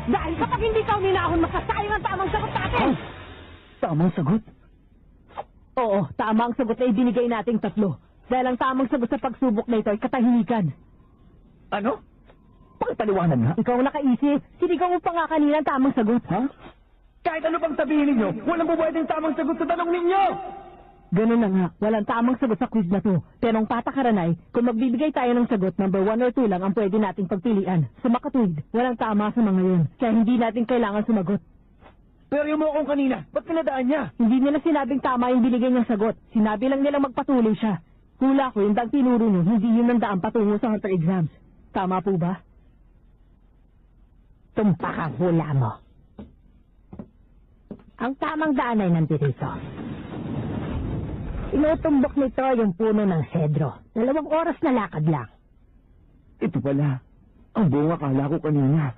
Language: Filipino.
Dahil kapag hindi ka uminahon, masasayang ang tamang sagot natin! Tamang sagot? Oo, tama ang sagot na ibinigay nating tatlo. Dahil ang tamang sagot sa pagsubok na ito ay katahimikan. Ano? Pakipaliwanag nga. Ikaw ang nakaisip. Sinigaw mo pa nga kanina ang tamang sagot. Ha? Kahit ano pang sabihin ninyo, walang pwedeng tamang sagot sa tanong ninyo! Ganun na nga, walang tamang sagot sa quiz na to. Pero ang patakaran ay, kung magbibigay tayo ng sagot, number 1 or 2 lang ang pwede nating pagpilian. Sa makatuwid, walang tama sa mga yun. Kaya hindi natin kailangan sumagot. Pero yung mo akong kanina, ba't pinadaan niya? Hindi nila sinabing tama yung binigay niyang sagot. Sinabi lang nilang magpatuloy siya. Hula ko, yung daang tinuro niyo, hindi yun ang daan patungo sa hunter exams. Tama po ba? Tumpak ang hula mo. Ang tamang daan ay nandito. Inutumbok nito yung puno ng sedro. 2 oras na lakad lang. Ito pala. Ang buong akala ko kanina.